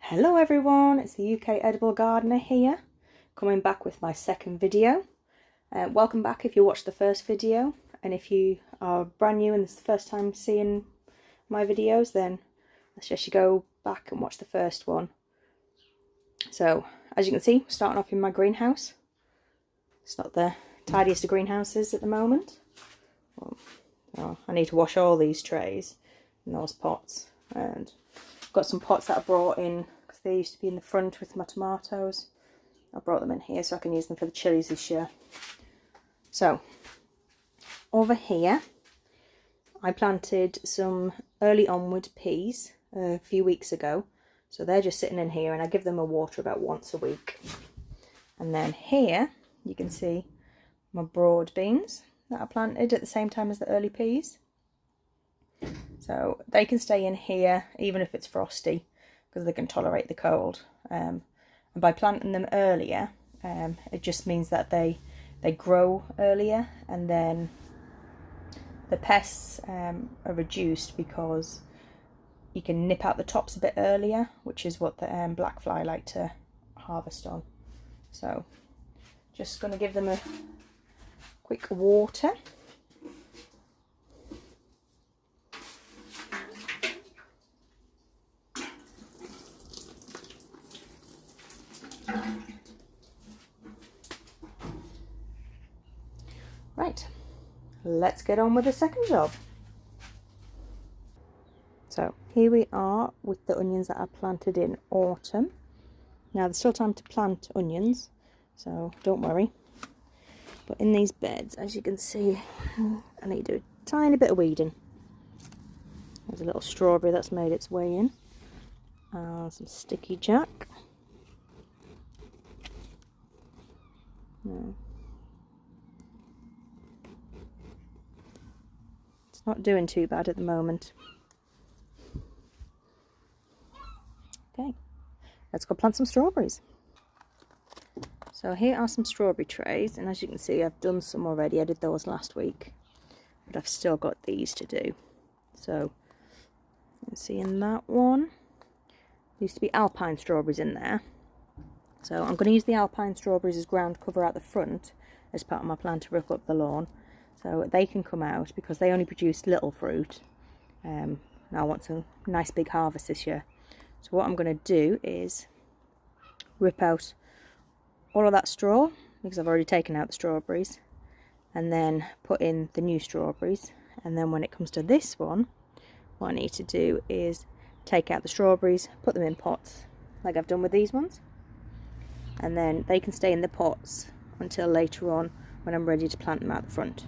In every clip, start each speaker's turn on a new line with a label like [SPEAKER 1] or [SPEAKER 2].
[SPEAKER 1] Hello everyone, it's the UK Edible Gardener here, coming back with my second video. Welcome back if you watched the first video, and if you are brand new and this is the first time seeing my videos, then I suggest you go back and watch the first one. So, as you can see, starting off in my greenhouse. It's not the tidiest of greenhouses at the moment. Well, I need to wash all these trays and those pots, and I've got some pots that I brought in because they used to be in the front with my tomatoes. I brought them in here so I can use them for the chilies this year. So, over here, I planted some early onward peas a few weeks ago. So they're just sitting in here, and I give them a water about once a week. And then here, you can see my broad beans that I planted at the same time as the early peas. So they can stay in here even if it's frosty, because they can tolerate the cold. And by planting them earlier, it just means that they grow earlier, and then the pests are reduced because you can nip out the tops a bit earlier, which is what the black fly like to harvest on. So just going to give them a quick water. Right, let's get on with the second job. So here we are with the onions that I planted in autumn. Now there's still time to plant onions, so don't worry. But in these beds, as you can see, I need to do a tiny bit of weeding. There's a little strawberry that's made its way in. Some sticky jack. No. It's not doing too bad at the moment. Okay, let's go plant some strawberries. So here are some strawberry trays, and as you can see, I've done some already. I did those last week, but I've still got these to do. So you can see in that one, there used to be alpine strawberries in there. So I'm going to use the alpine strawberries as ground cover out the front as part of my plan to rip up the lawn, so they can come out because they only produce little fruit. And I want some nice big harvest this year. So what I'm going to do is rip out all of that straw, because I've already taken out the strawberries, and then put in the new strawberries. And then when it comes to this one, what I need to do is take out the strawberries, put them in pots like I've done with these ones, and then they can stay in the pots until later on when I'm ready to plant them out the front.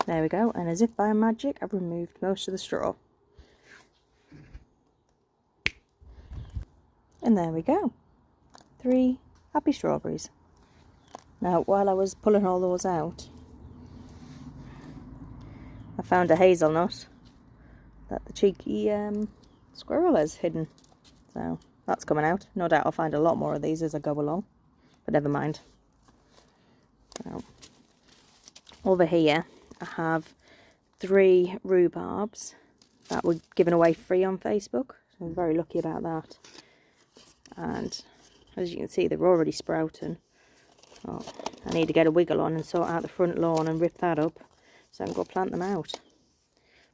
[SPEAKER 1] There we go, and as if by magic, I've removed most of the straw. And there we go, 3 happy strawberries. Now, while I was pulling all those out, I found a hazelnut that the cheeky squirrel has hidden. So that's coming out. No doubt I'll find a lot more of these as I go along, but never mind. So, over here I have 3 rhubarbs that were given away free on Facebook. So I'm very lucky about that. And as you can see, they're already sprouting. Oh, I need to get a wiggle on and sort out the front lawn and rip that up so I can go plant them out.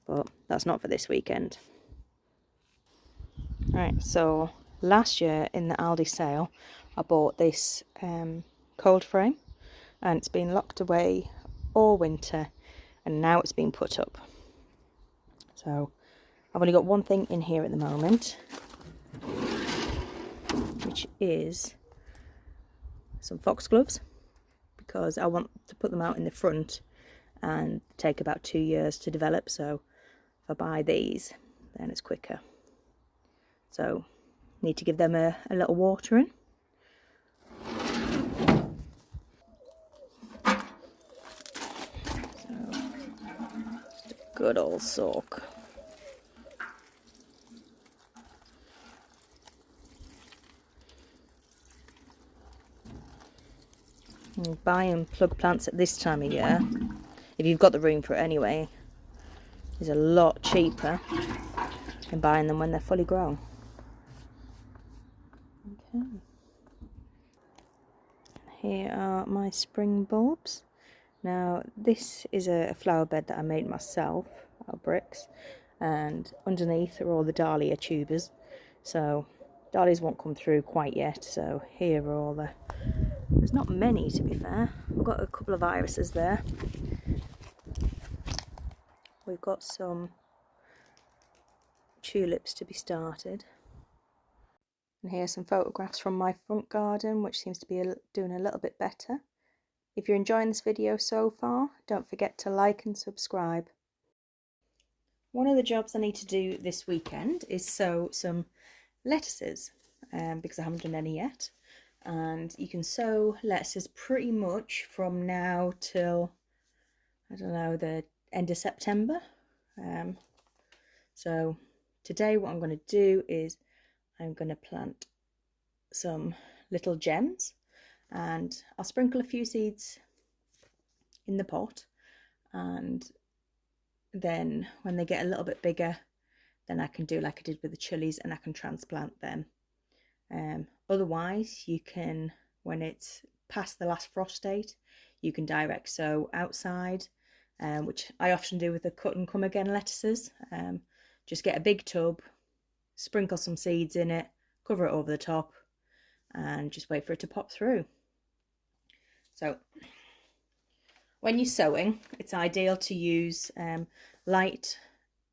[SPEAKER 1] But that's not for this weekend. Right, so last year in the Aldi sale, I bought this cold frame, and it's been locked away all winter, and now it's been put up. So I've only got one thing in here at the moment, which is some foxgloves, because I want to put them out in the front and take about 2 years to develop. So if I buy these, then it's quicker. So need to give them a little watering. So just a good old soak. You buy and plug plants at this time of year, if you've got the room for it anyway, is a lot cheaper and buying them when they're fully grown. Okay. Here are my spring bulbs. Now this is a flower bed that I made myself out of bricks, and underneath are all the dahlia tubers. So dahlias won't come through quite yet, so here are all there's not many, to be fair. We've got a couple of irises there. We've got some tulips to be started. And here's some photographs from my front garden, which seems to be doing a little bit better. If you're enjoying this video so far, don't forget to like and subscribe. One of the jobs I need to do this weekend is sow some lettuces, because I haven't done any yet. And you can sow lettuces pretty much from now till, I don't know, the end of September. So today what I'm going to do is I'm going to plant some little gems, and I'll sprinkle a few seeds in the pot, and then when they get a little bit bigger, then I can do like I did with the chilies, and I can transplant them. Otherwise, you can, when it's past the last frost date, you can direct sow outside, which I often do with the cut and come again lettuces. Just get a big tub, sprinkle some seeds in it, cover it over the top, and just wait for it to pop through. So when you're sowing, it's ideal to use light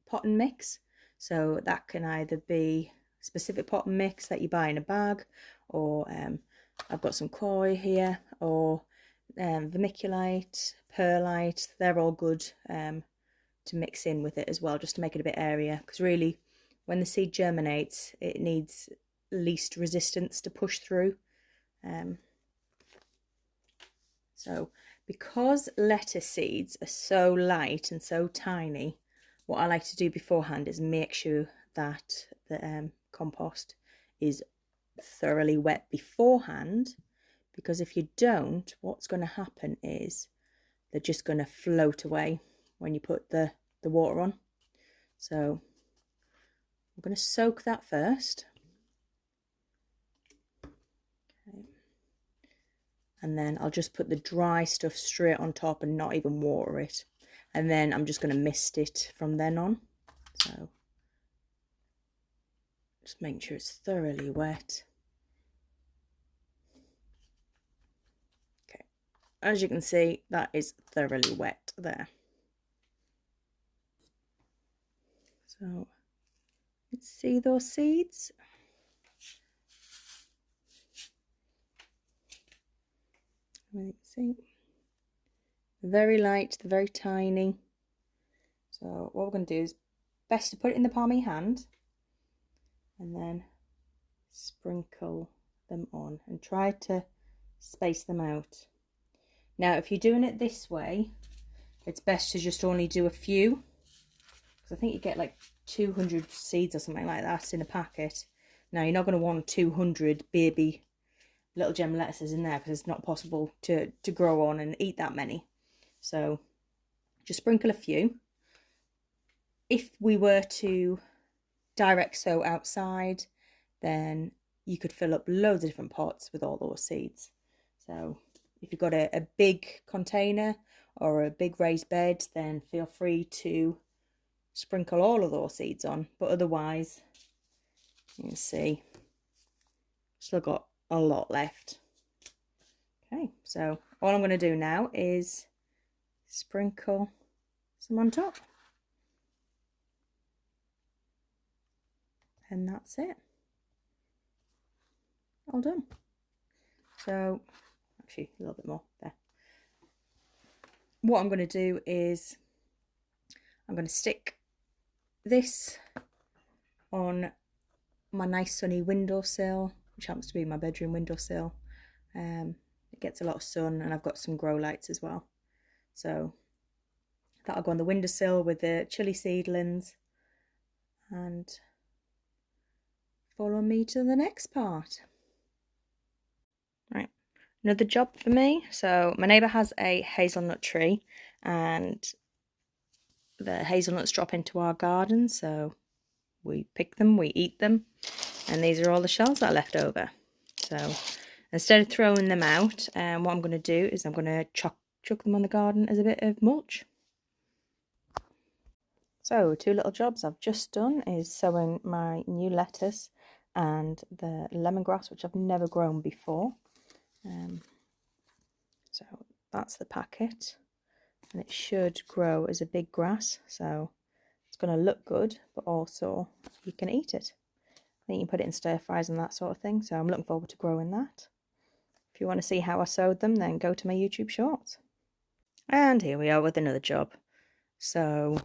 [SPEAKER 1] potting mix. So that can either be specific potting mix that you buy in a bag, or I've got some koi here, or vermiculite, perlite. They're all good to mix in with it as well, just to make it a bit airier, because really when the seed germinates it needs least resistance to push through. So because lettuce seeds are so light and so tiny, what I like to do beforehand is make sure that the compost is thoroughly wet beforehand, because if you don't, what's going to happen is they're just going to float away when you put the water on. So I'm going to soak that first. Okay. And then I'll just put the dry stuff straight on top and not even water it. And then I'm just going to mist it from then on. So just making sure it's thoroughly wet. Okay, as you can see, that is thoroughly wet there. So let's see those seeds. You see, they're very light, they're very tiny. So what we're going to do is best to put it in the palm of your hand and then sprinkle them on, and try to space them out. Now if you're doing it this way, it's best to just only do a few, because I think you get like 200 seeds or something like that in a packet. Now you're not going to want 200 baby little gem lettuces in there, because it's not possible to grow on and eat that many. So just sprinkle a few. If we were to direct sow outside, then you could fill up loads of different pots with all those seeds. So if you've got a big container or a big raised bed, then feel free to sprinkle all of those seeds on. But otherwise, you can see, still got a lot left. Okay, so all I'm going to do now is sprinkle some on top. And that's it. All done. So, actually a little bit more there. What I'm going to do is I'm going to stick this on my nice sunny windowsill, which happens to be my bedroom windowsill. It gets a lot of sun, and I've got some grow lights as well. So that'll go on the windowsill with the chili seedlings, and follow me to the next part. Right, another job for me. So my neighbour has a hazelnut tree, and the hazelnuts drop into our garden, so we pick them, we eat them, and these are all the shells that are left over. So instead of throwing them out, what I'm going to do is I'm going to chuck them on the garden as a bit of mulch. So 2 little jobs I've just done is sowing my new lettuce and the lemongrass, which I've never grown before. So that's the packet, and it should grow as a big grass, so it's going to look good, but also you can eat it. I think you can put it in stir fries and that sort of thing, so I'm looking forward to growing that. If you want to see how I sowed them, then go to my YouTube shorts. And here we are with another job. So,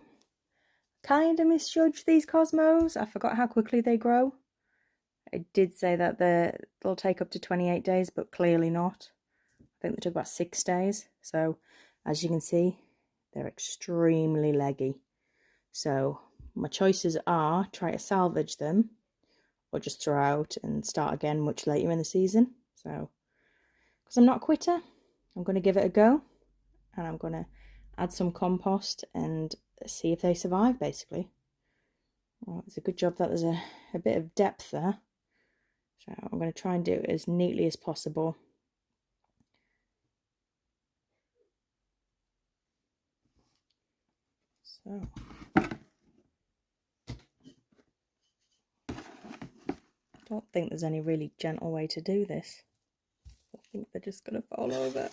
[SPEAKER 1] kind of misjudged these cosmos. I forgot how quickly they grow. It did say that they'll take up to 28 days, but clearly not. I think they took about 6 days. So, as you can see, they're extremely leggy. So, my choices are try to salvage them or just throw out and start again much later in the season. So, because I'm not a quitter, I'm going to give it a go, and I'm going to add some compost and see if they survive, basically. Well, it's a good job that there's a bit of depth there. So I'm going to try and do it as neatly as possible. So I don't think there's any really gentle way to do this. I think they're just going to fall over.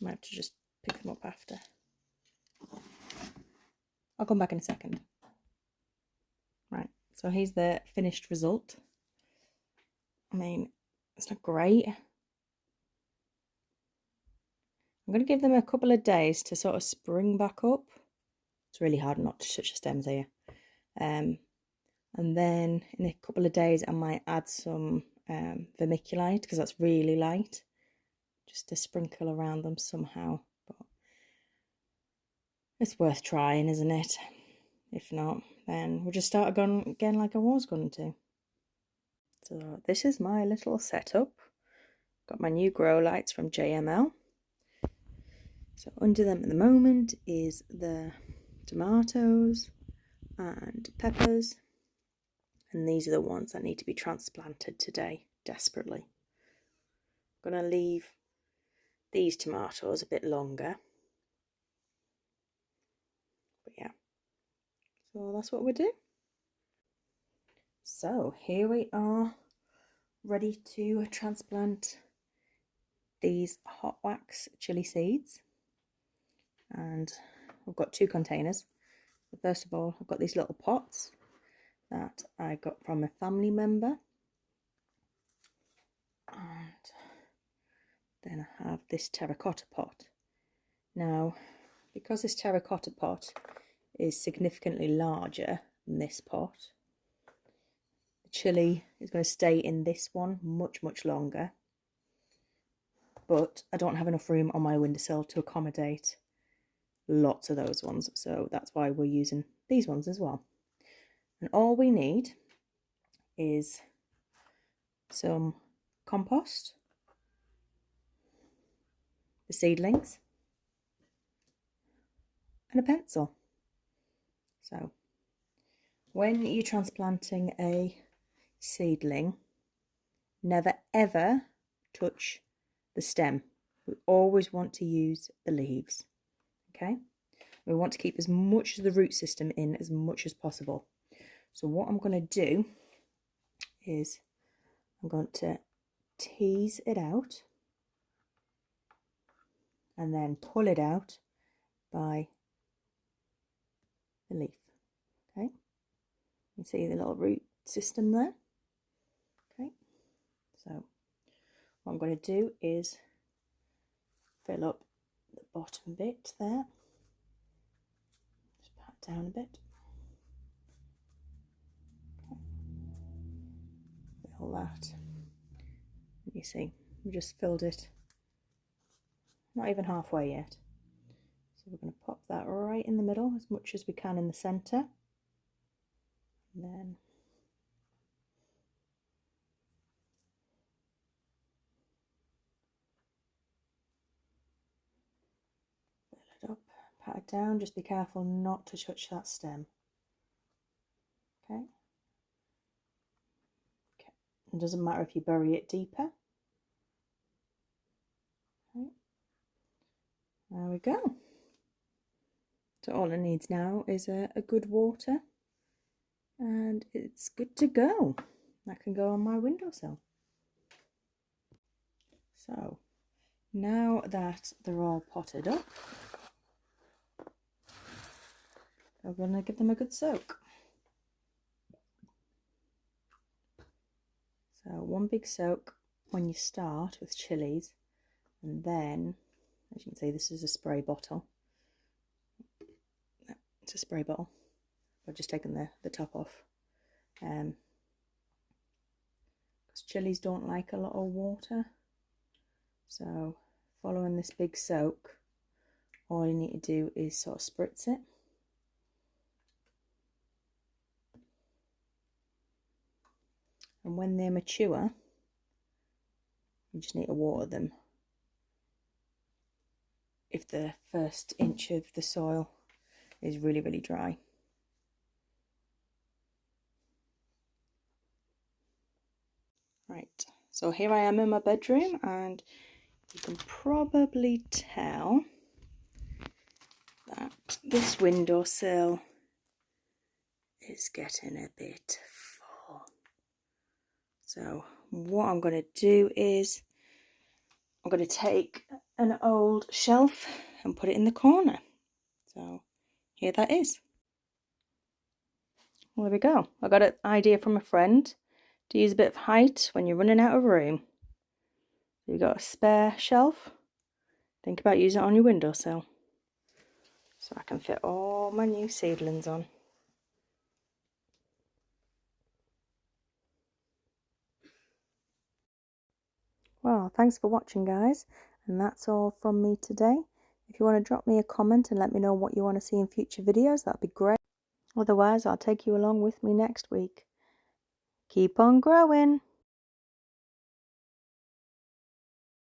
[SPEAKER 1] Might have to just pick them up after. I'll come back in a second. Right, so here's the finished result. I mean, it's not great. I'm going to give them a couple of days to sort of spring back up. It's really hard not to touch the stems here. And then in a couple of days I might add some vermiculite, because that's really light, just to sprinkle around them somehow. But it's worth trying, isn't it? If not, then we'll just start again like I was going to. So this is my little setup. Got my new grow lights from JML. So under them at the moment is the tomatoes and peppers, and these are the ones that need to be transplanted today, desperately. I'm going to leave these tomatoes a bit longer, but yeah, so that's what we'll do. So here we are, ready to transplant these hot wax chili seeds, and I've got 2 containers. First of all, I've got these little pots that I got from a family member, and then I have this terracotta pot. Now, because this terracotta pot is significantly larger than this pot, the chili is going to stay in this one much longer, but I don't have enough room on my windowsill to accommodate lots of those ones, so that's why we're using these ones as well. And all we need is some compost, the seedlings, and a pencil. So when you're transplanting a seedling, never ever touch the stem. We always want to use the leaves. Okay, we want to keep as much of the root system in as much as possible. So what I'm going to do is I'm going to tease it out and then pull it out by the leaf. Okay, you see the little root system there. Okay, so what I'm going to do is fill up the bottom bit there, just pat down a bit, okay. Fill that, you see we just filled it, not even halfway yet. So we're going to pop that right in the middle as much as we can in the centre, and then fill pat it down. Just be careful not to touch that stem. Okay. Okay. It doesn't matter if you bury it deeper. Okay. There we go. So all it needs now is a good water, and it's good to go. That can go on my windowsill. So now that they're all potted up, we're going to give them a good soak. So one big soak when you start with chilies, and then, as you can see, this is a spray bottle. It's a spray bottle. I've just taken the top off. Because chilies don't like a lot of water. So following this big soak, all you need to do is sort of spritz it. And when they're mature, you just need to water them if the first inch of the soil is really, really dry. Right, so here I am in my bedroom, and you can probably tell that this windowsill is getting a bit full. So what I'm going to do is I'm going to take an old shelf and put it in the corner. So here that is. Well, there we go. I got an idea from a friend to use a bit of height when you're running out of room. You've got a spare shelf, think about using it on your windowsill, so I can fit all my new seedlings on. Well, thanks for watching, guys, and that's all from me today. If you want to drop me a comment and let me know what you want to see in future videos, that'd be great. Otherwise, I'll take you along with me next week. Keep on growing!